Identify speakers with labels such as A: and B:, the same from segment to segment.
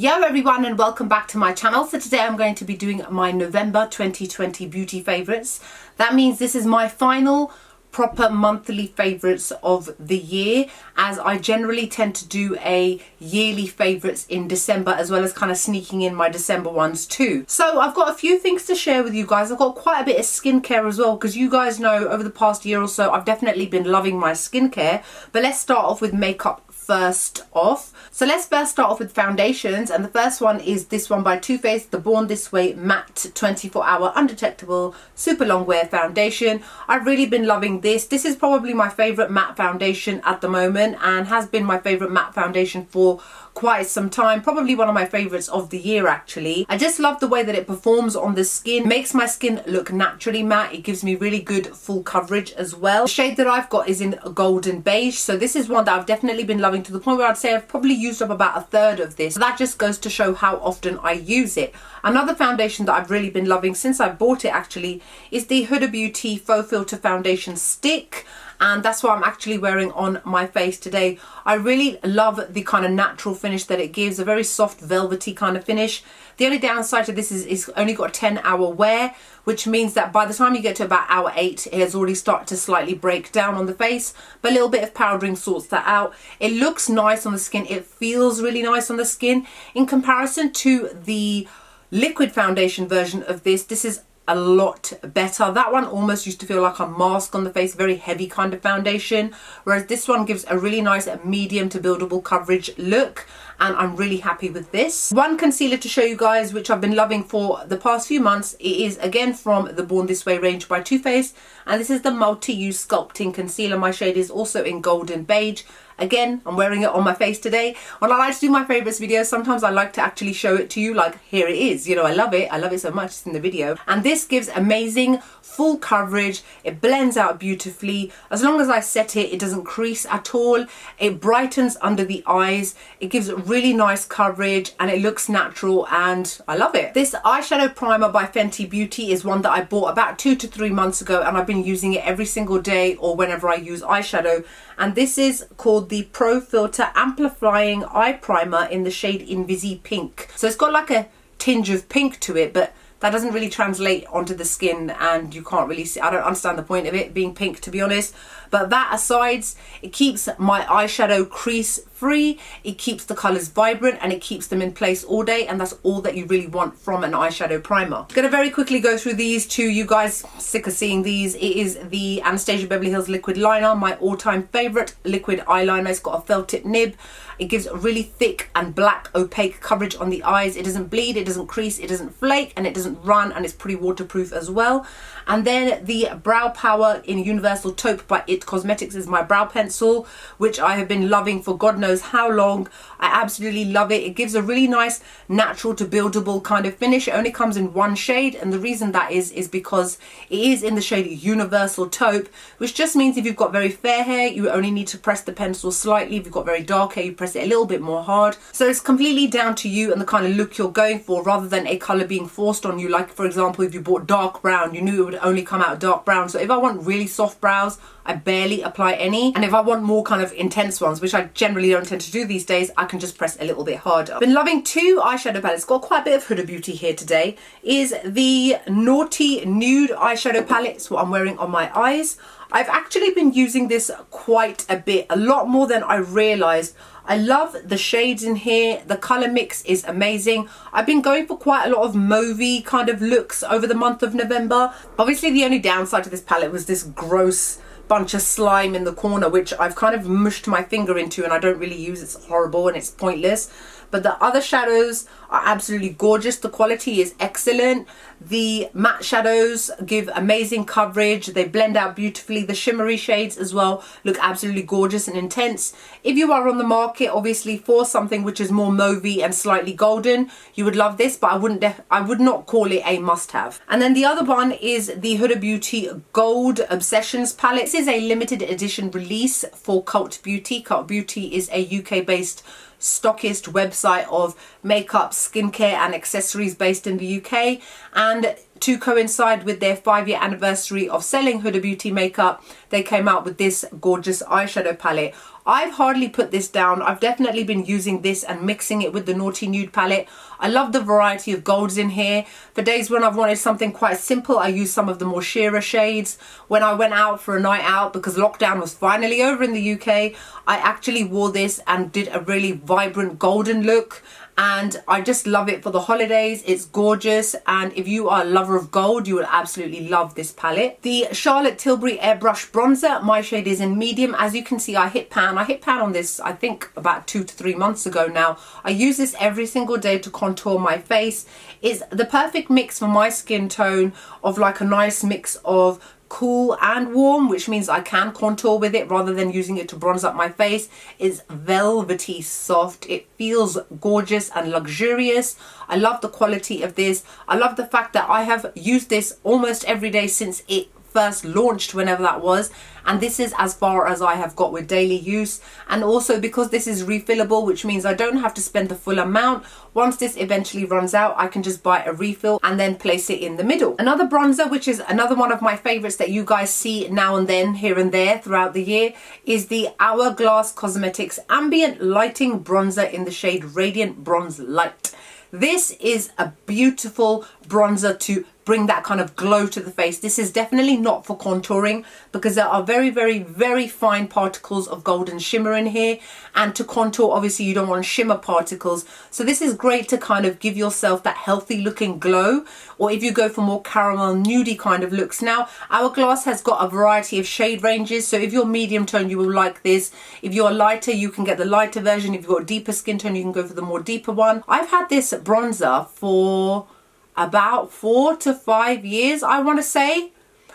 A: Yo everyone, and welcome back to my channel. So today I'm going to be doing my November 2020 beauty favorites. That means this is my final proper monthly favorites of the year, as I generally tend to do a yearly favorites in December, as well as kind of sneaking in my December ones too. So I've got a few things to share with you guys. I've got quite a bit of skincare as well, because you guys know over the past year or so I've definitely been loving my skincare. But let's start off with makeup first off. So let's first start off with foundations, and the first one is this one by Too Faced, the Born This Way Matte 24-Hour Undetectable Super Long Wear Foundation. I've really been loving this. This is probably my favorite matte foundation at the moment, and has been my favorite matte foundation for quite some time. Probably one of my favorites of the year actually. I just love the way that it performs on the skin. Makes my skin look naturally matte. It gives me really good full coverage as well. The shade that I've got is in Golden Beige, so this is one that I've definitely been loving to the point where I'd say I've probably used up about a third of this. So that just goes to show how often I use it. Another foundation that I've really been loving since I bought it actually is the Huda Beauty Faux Filter Foundation Stick, and that's what I'm actually wearing on my face today. I really love the kind of natural finish that it gives, a very soft velvety kind of finish. The only downside to this is it's only got a 10-hour wear, which means that by the time you get to about hour 8, it has already started to slightly break down on the face, but a little bit of powdering sorts that out. It looks nice on the skin, it feels really nice on the skin. In comparison to the liquid foundation version of this, this is a lot better. That one almost used to feel like a mask on the face, very heavy kind of foundation, whereas this one gives a really nice medium to buildable coverage look, and I'm really happy with this. One concealer to show you guys, which I've been loving for the past few months. It is again from the Born This Way range by Too Faced, and this is the Multi-Use Sculpting Concealer. My shade is also in Golden Beige. Again, I'm wearing it on my face today. When I like to do my favorites videos, sometimes I like to actually show it to you, like here it is. You know, I love it so much, it's in the video. And this gives amazing full coverage. It blends out beautifully. As long as I set it, it doesn't crease at all. It brightens under the eyes. It gives really nice coverage, and it looks natural, and I love it. This eyeshadow primer by Fenty Beauty is one that I bought about 2 to 3 months ago, and I've been using it every single day or whenever I use eyeshadow. And this is called the Pro Filter Amplifying Eye Primer in the shade InvisiPink. So it's got like a tinge of pink to it, but that doesn't really translate onto the skin, and you can't really see. I don't understand the point of it being pink, to be honest. But that aside, it keeps my eyeshadow crease free, it keeps the colours vibrant, and it keeps them in place all day, and that's all that you really want from an eyeshadow primer. I'm gonna very quickly go through these two. You guys sick of seeing these. It is the Anastasia Beverly Hills Liquid Liner, my all-time favourite liquid eyeliner. It's got a felt tip nib. It gives a really thick and black opaque coverage on the eyes. It doesn't bleed, it doesn't crease, it doesn't flake, and it doesn't run, and it's pretty waterproof as well. And then the Brow Power in Universal Taupe by It Cosmetics is my brow pencil, which I have been loving for God knows how long. I absolutely love it. It gives a really nice natural to buildable kind of finish. It only comes in one shade, and the reason that is because it is in the shade Universal Taupe, which just means if you've got very fair hair, you only need to press the pencil slightly. If you've got very dark hair, you press it a little bit more hard. So it's completely down to you and the kind of look you're going for, rather than a colour being forced on you. Like for example, if you bought dark brown, you knew it would only come out dark brown. So if I want really soft brows, I barely apply any, and if I want more kind of intense ones, which I generally don't tend to do these days, I can just press a little bit harder. Been loving two eyeshadow palettes. Got quite a bit of Huda Beauty here today. Is the Naughty Nude eyeshadow palette. It's what I'm wearing on my eyes. I've actually been using this quite a bit, a lot more than I realised. I love the shades in here. The colour mix is amazing. I've been going for quite a lot of mauvey kind of looks over the month of November. Obviously, the only downside to this palette was this gross bunch of slime in the corner, which I've kind of mushed my finger into, and I don't really use. It's horrible and it's pointless. But the other shadows are absolutely gorgeous. The quality is excellent. The matte shadows give amazing coverage. They blend out beautifully. The shimmery shades as well look absolutely gorgeous and intense. If you are on the market, obviously, for something which is more mauvey and slightly golden, you would love this, but I would not call it a must-have. And then the other one is the Huda Beauty Gold Obsessions palette. This is a limited edition release for Cult Beauty. Cult Beauty is a UK-based stockist website of makeup, skincare and accessories based in the UK, and to coincide with their 5-year anniversary of selling Huda Beauty makeup, they came out with this gorgeous eyeshadow palette. I've hardly put this down. I've definitely been using this and mixing it with the Naughty Nude palette. I love the variety of golds in here. For days when I've wanted something quite simple, I use some of the more sheerer shades. When I went out for a night out, because lockdown was finally over in the UK, I actually wore this and did a really vibrant golden look. And I just love it for the holidays. It's gorgeous, and if you are a lover of gold, you will absolutely love this palette. The Charlotte Tilbury Airbrush Bronzer, my shade is in medium. As you can see, I hit pan on this, I think about 2 to 3 months ago now. I use this every single day to contour my face. It's the perfect mix for my skin tone of like a nice mix of cool and warm, which means I can contour with it rather than using it to bronze up my face. It's velvety soft. It feels gorgeous and luxurious. I love the quality of this. I love the fact that I have used this almost every day since it first launched, whenever that was, and this is as far as I have got with daily use. And also because this is refillable, which means I don't have to spend the full amount. Once this eventually runs out, I can just buy a refill and then place it in the middle. Another bronzer, which is another one of my favorites that you guys see now and then, here and there throughout the year, is the Hourglass Cosmetics Ambient Lighting Bronzer in the shade Radiant Bronze Light. This is a beautiful bronzer to bring that kind of glow to the face. This is definitely not for contouring because there are very, very, very fine particles of golden shimmer in here. And to contour, obviously you don't want shimmer particles. So this is great to kind of give yourself that healthy looking glow, or if you go for more caramel nudie kind of looks. Now, Hourglass has got a variety of shade ranges. So if you're medium tone, you will like this. If you're lighter, you can get the lighter version. If you've got a deeper skin tone, you can go for the more deeper one. I've had this bronzer for about 4 to 5 years, I want to say.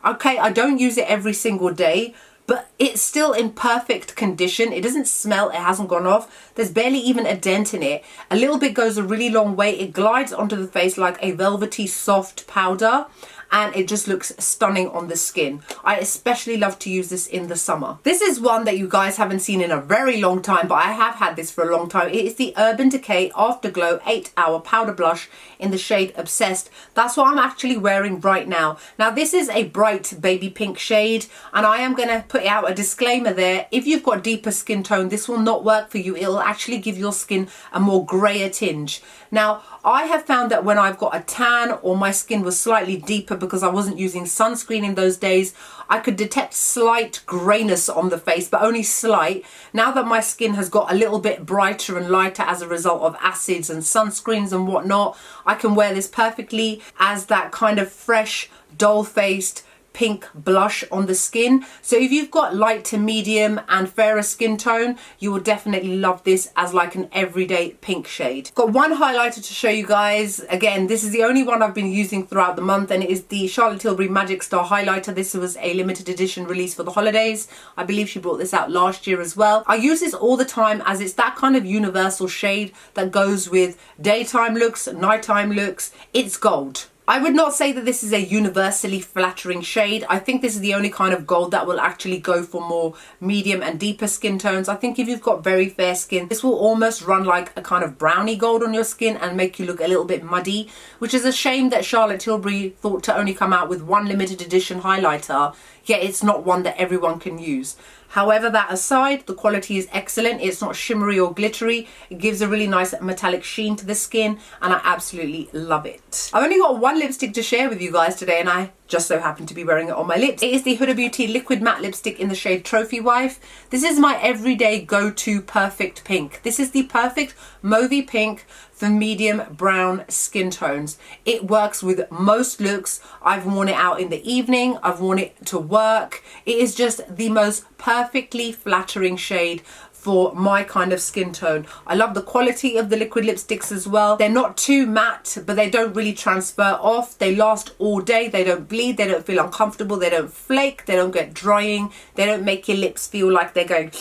A: Okay, I don't use it every single day, but it's still in perfect condition. It doesn't smell, it hasn't gone off. There's barely even a dent in it. A little bit goes a really long way. It glides onto the face like a velvety soft powder, and it just looks stunning on the skin. I especially love to use this in the summer. This is one that you guys haven't seen in a very long time, but I have had this for a long time. It is the Urban Decay Afterglow 8-Hour Powder Blush in the shade Obsessed. That's what I'm actually wearing right now. Now, this is a bright baby pink shade, and I am gonna put out a disclaimer there. If you've got deeper skin tone, this will not work for you. It'll actually give your skin a more grayer tinge. Now, I have found that when I've got a tan or my skin was slightly deeper because I wasn't using sunscreen in those days, I could detect slight grayness on the face, but only slight. Now that my skin has got a little bit brighter and lighter as a result of acids and sunscreens and whatnot, I can wear this perfectly as that kind of fresh, doll-faced pink blush on the skin. So if you've got light to medium and fairer skin tone, you will definitely love this as like an everyday pink shade. Got one highlighter to show you guys. Again, this is the only one I've been using throughout the month, and it is the Charlotte Tilbury Magic Star highlighter. This was a limited edition release for the holidays. I believe she brought this out last year as well. I use this all the time as it's that kind of universal shade that goes with daytime looks, nighttime looks. It's gold. I would not say that this is a universally flattering shade. I think this is the only kind of gold that will actually go for more medium and deeper skin tones. I think if you've got very fair skin, this will almost run like a kind of brownie gold on your skin and make you look a little bit muddy, which is a shame that Charlotte Tilbury thought to only come out with one limited edition highlighter, yet it's not one that everyone can use. However, that aside, the quality is excellent. It's not shimmery or glittery. It gives a really nice metallic sheen to the skin, and I absolutely love it. I've only got one lipstick to share with you guys today, and I just so happen to be wearing it on my lips. It is the Huda Beauty Liquid Matte Lipstick in the shade Trophy Wife. This is my everyday go-to perfect pink. This is the perfect mauvey pink for medium brown skin tones. It works with most looks. I've worn it out in the evening. I've worn it to work. It is just the most perfectly flattering shade for my kind of skin tone. I love the quality of the liquid lipsticks as well. They're not too matte, but they don't really transfer off. They last all day. They don't bleed. They don't feel uncomfortable. They don't flake. They don't get drying. They don't make your lips feel like they're going...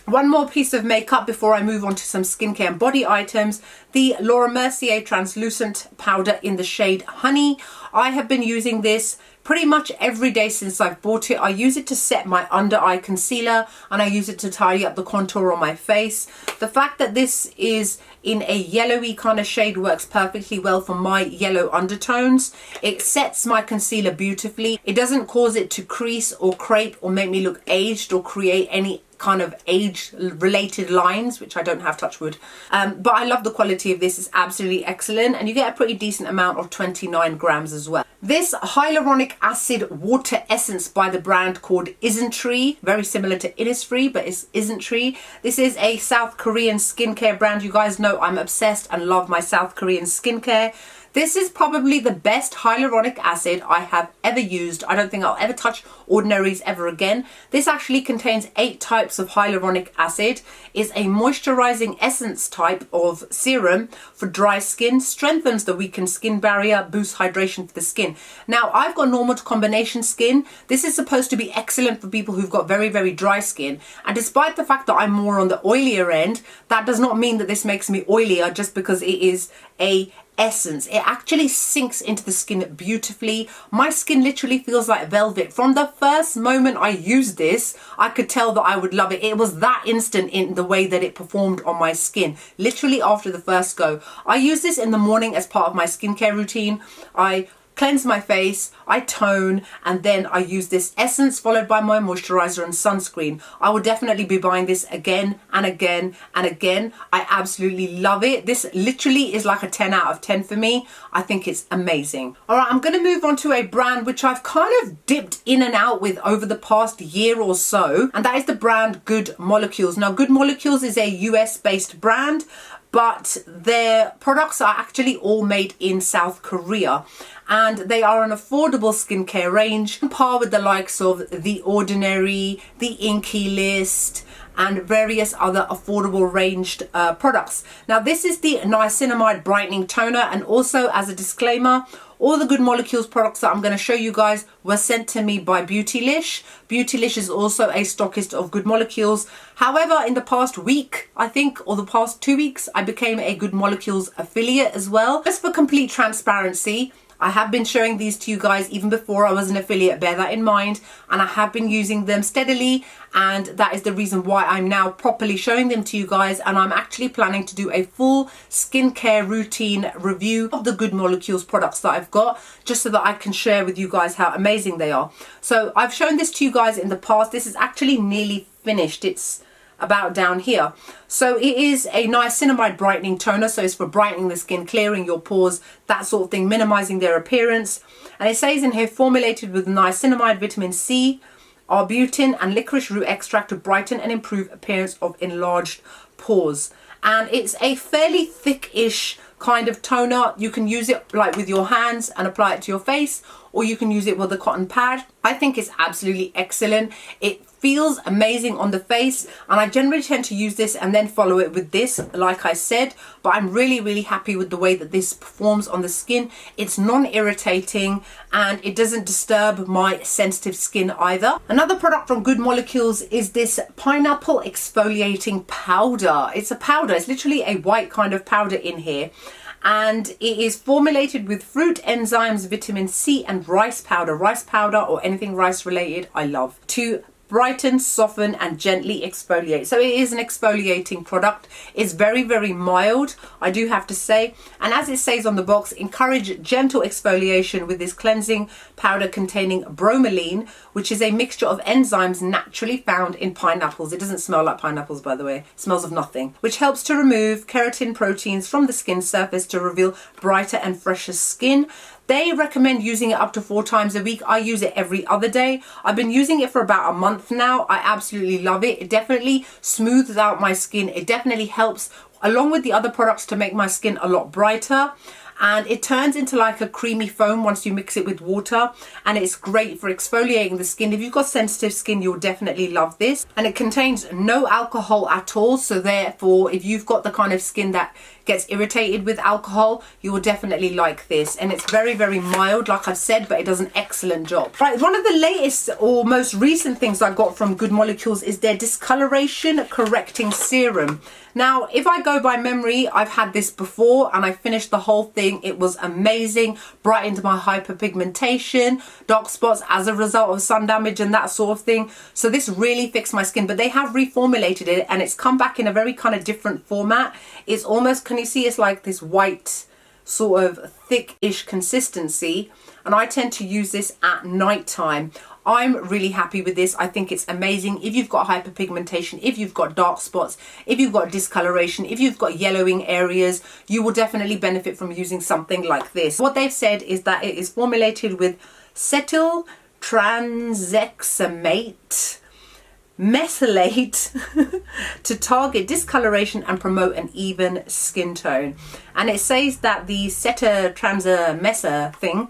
A: One more piece of makeup before I move on to some skincare and body items. The Laura Mercier Translucent Powder in the shade Honey. I have been using this pretty much every day since I've bought it. I use it to set my under eye concealer, and I use it to tidy up the contour on my face. The fact that this is in a yellowy kind of shade works perfectly well for my yellow undertones. It sets my concealer beautifully. It doesn't cause it to crease or crepe or make me look aged or create any kind of age related lines, which I don't have, touch wood. But I love the quality of this. It's absolutely excellent, and you get a pretty decent amount of 29 grams as well. This hyaluronic acid water essence by the brand called Isntree, very similar to Innisfree, but it's Isntree. This is a South Korean skincare brand. You guys know I'm obsessed and love my South Korean skincare. This is probably the best hyaluronic acid I have ever used. I don't think I'll ever touch Ordinaries ever again. This actually contains 8 types of hyaluronic acid. It's a moisturizing essence type of serum for dry skin, strengthens the weakened skin barrier, boosts hydration for the skin. Now, I've got normal to combination skin. This is supposed to be excellent for people who've got very, very dry skin. And despite the fact that I'm more on the oilier end, that does not mean that this makes me oilier just because it is a essence. It actually sinks into the skin beautifully. My skin literally feels like velvet. From the first moment I used this, I could tell that I would love it. It was that instant in the way that it performed on my skin, literally after the first go. I use this in the morning as part of my skincare routine. I cleanse my face, I tone, and then I use this essence followed by my moisturizer and sunscreen. I will definitely be buying this again and again and again. I absolutely love it. This literally is like a 10 out of 10 for me. I think it's amazing. All right, I'm going to move on to a brand which I've kind of dipped in and out with over the past year or so, and that is the brand Good Molecules. Now, Good Molecules is a US based brand, but their products are actually all made in South Korea, and they are an affordable skincare range on par with the likes of The Ordinary, The Inky List, and various other affordable ranged products. Now, this is the niacinamide brightening toner, and also as a disclaimer, all the Good Molecules products that I'm going to show you guys were sent to me by Beautylish. Beautylish is also a stockist of Good Molecules. However, in the past week, I think, or the past 2 weeks, I became a Good Molecules affiliate as well. Just for complete transparency, I have been showing these to you guys even before I was an affiliate, bear that in mind, and I have been using them steadily, and that is the reason why I'm now properly showing them to you guys, and I'm actually planning to do a full skincare routine review of the Good Molecules products that I've got, just so that I can share with you guys how amazing they are. So I've shown this to you guys in the past. This is actually nearly finished. It's about down here. So it is a niacinamide brightening toner, so it's for brightening the skin, clearing your pores, that sort of thing, minimizing their appearance. And it says in here, formulated with niacinamide, vitamin C, arbutin and licorice root extract to brighten and improve appearance of enlarged pores. And it's a fairly thick-ish kind of toner. You can use it like with your hands and apply it to your face, or you can use it with a cotton pad. I think it's absolutely excellent. It feels amazing on the face, and I generally tend to use this and then follow it with this, like I said, but I'm really happy with the way that this performs on the skin. It's non-irritating and it doesn't disturb my sensitive skin either. Another product from Good Molecules is this pineapple exfoliating powder. It's a powder, it's literally a white kind of powder in here, and it is formulated with fruit enzymes, vitamin C and rice powder. Rice powder or anything rice related I love, to brighten, soften and gently exfoliate. So it is an exfoliating product. It's very mild, I do have to say, and as it says on the box, encourage gentle exfoliation with this cleansing powder containing bromelain, which is a mixture of enzymes naturally found in pineapples. It doesn't smell like pineapples, by the way. It smells of nothing, which helps to remove keratin proteins from the skin surface to reveal brighter and fresher skin. They recommend using it up to 4 times a week. I use it every other day. I've been using it for about a month now. I absolutely love it. It definitely smooths out my skin. It definitely helps, along with the other products, to make my skin a lot brighter. And it turns into like a creamy foam once you mix it with water, and it's great for exfoliating the skin. If you've got sensitive skin, you'll definitely love this. And it contains no alcohol at all, so therefore if you've got the kind of skin that gets irritated with alcohol, you will definitely like this. And it's very mild, like I've said, but it does an excellent job. Right, one of the latest or most recent things I got from Good Molecules is their discoloration correcting serum. Now, if I go by memory, I've had this before and I finished the whole thing. It was amazing, brightened my hyperpigmentation, dark spots as a result of sun damage and that sort of thing. So this really fixed my skin, but they have reformulated it and it's come back in a very kind of different format. It's almost can you see it's like this white sort of thick-ish consistency, and I tend to use this at night time. I'm really happy with this. I think it's amazing. If you've got hyperpigmentation, if you've got dark spots, if you've got discoloration, if you've got yellowing areas, you will definitely benefit from using something like this. What they've said is that it is formulated with cetyl tranexamate methylate to target discoloration and promote an even skin tone. And it says that the cetotransamesa thing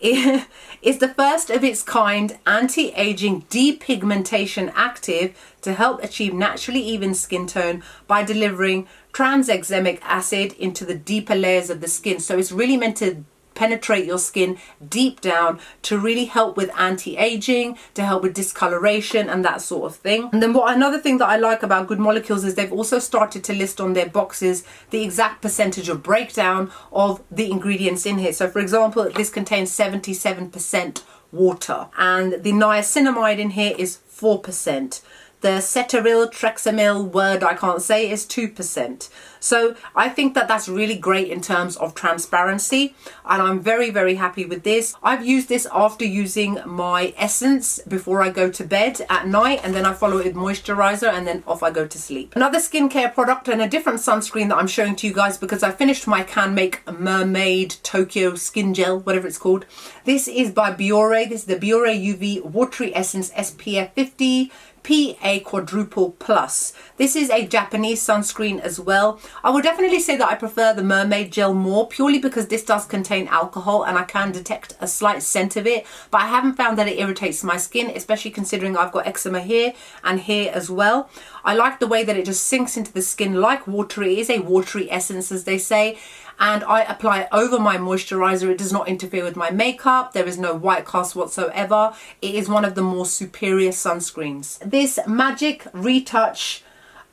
A: is the first of its kind anti-aging depigmentation active to help achieve naturally even skin tone by delivering tranexamic acid into the deeper layers of the skin. So it's really meant to penetrate your skin deep down to really help with anti-aging, to help with discoloration and that sort of thing. And then another thing that I like about Good Molecules is they've also started to list on their boxes the exact percentage of breakdown of the ingredients in here. So for example, this contains 77% water, and the niacinamide in here is 4%. The cetyl trexamyl word I can't say is 2%. So I think that that's really great in terms of transparency, and I'm very, very happy with this. I've used this after using my essence before I go to bed at night, and then I follow it with moisturizer, and then off I go to sleep. Another skincare product and a different sunscreen that I'm showing to you guys because I finished my Can Make Mermaid Tokyo Skin Gel, whatever it's called. This is by Biore. This is the Biore UV Watery Essence SPF 50 PA Quadruple Plus. This is a Japanese sunscreen as well. I would definitely say that I prefer the mermaid gel more, purely because this does contain alcohol and I can detect a slight scent of it, but I haven't found that it irritates my skin, especially considering I've got eczema here and here as well. I like the way that it just sinks into the skin like water. It is a watery essence, as they say, and I apply it over my moisturizer. It does not interfere with my makeup. There is no white cast whatsoever. It is one of the more superior sunscreens. This Magic Retouch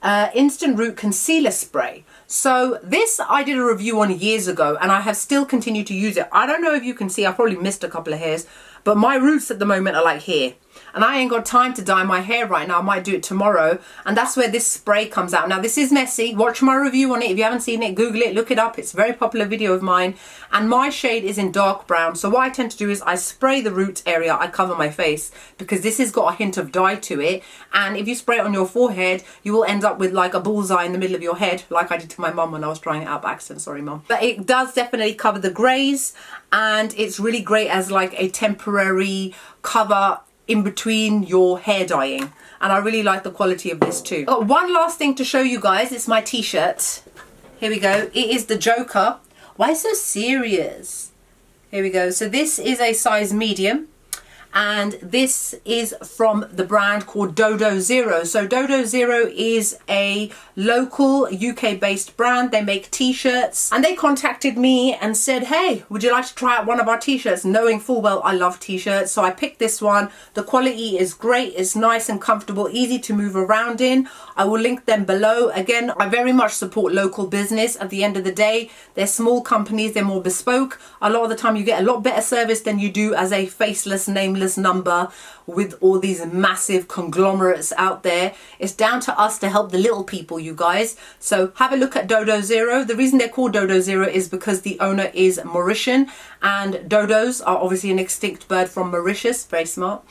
A: Instant Root Concealer Spray. So this I did a review on years ago, and I have still continued to use it. I don't know if you can see, I probably missed a couple of hairs, but my roots at the moment are like here. And I ain't got time to dye my hair right now. I might do it tomorrow. And that's where this spray comes out. Now, this is messy. Watch my review on it. If you haven't seen it, Google it, look it up. It's a very popular video of mine. And my shade is in dark brown. So what I tend to do is I spray the roots area. I cover my face because this has got a hint of dye to it. And if you spray it on your forehead, you will end up with like a bullseye in the middle of your head, like I did to my mum when I was trying it out by accident. Sorry, mum. But it does definitely cover the greys. And it's really great as like a temporary cover in between your hair dyeing, and I really like the quality of this too. Got one last thing to show you guys. It's my t-shirt. Here we go. It is the Joker. Why so serious? Here we go. So this is a size medium, and this is from the brand called Dodo Zero. So Dodo Zero is a local UK based brand. They make t-shirts, and they contacted me and said, hey, would you like to try out one of our t-shirts, knowing full well I love t-shirts. So I picked this one. The quality is great. It's nice and comfortable, easy to move around in. I will link them below. Again, I very much support local business. At the end of the day, they're small companies, they're more bespoke. A lot of the time you get a lot better service than you do as a faceless, nameless number with all these massive conglomerates out there. It's down to us to help the little people, you guys. So have a look at Dodo Zero. The reason they're called Dodo Zero is because the owner is Mauritian, and dodos are obviously an extinct bird from Mauritius. Very smart.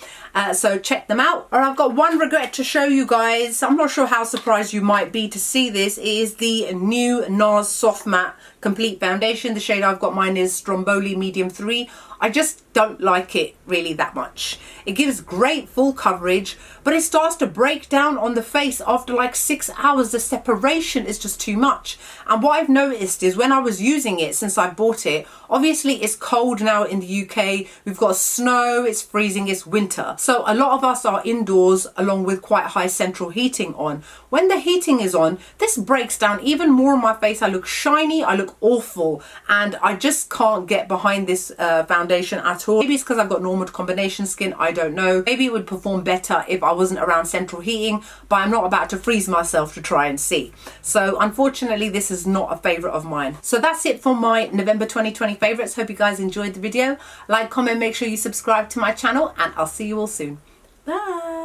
A: So check them out. Or I've got one regret to show you guys. I'm not sure how surprised you might be to see this. It is the new NARS Soft Matte Complete Foundation. The shade I've got mine is Stromboli Medium 3. I just don't like it really that much. It gives great full coverage, but it starts to break down on the face after like 6 hours. The separation is just too much. And what I've noticed is when I was using it since I bought it, obviously it's cold now in the UK. We've got snow, it's freezing, it's winter. So a lot of us are indoors along with quite high central heating on. When the heating is on, this breaks down even more on my face. I look shiny, I look awful, and I just can't get behind this foundation at all. Maybe it's because I've got normal combination skin, I don't know. Maybe it would perform better if I wasn't around central heating, but I'm not about to freeze myself to try and see. So unfortunately, this is not a favorite of mine. So that's it for my November 2020 favorites. Hope you guys enjoyed the video. Like, comment, make sure you subscribe to my channel, and I'll see you all soon. Bye.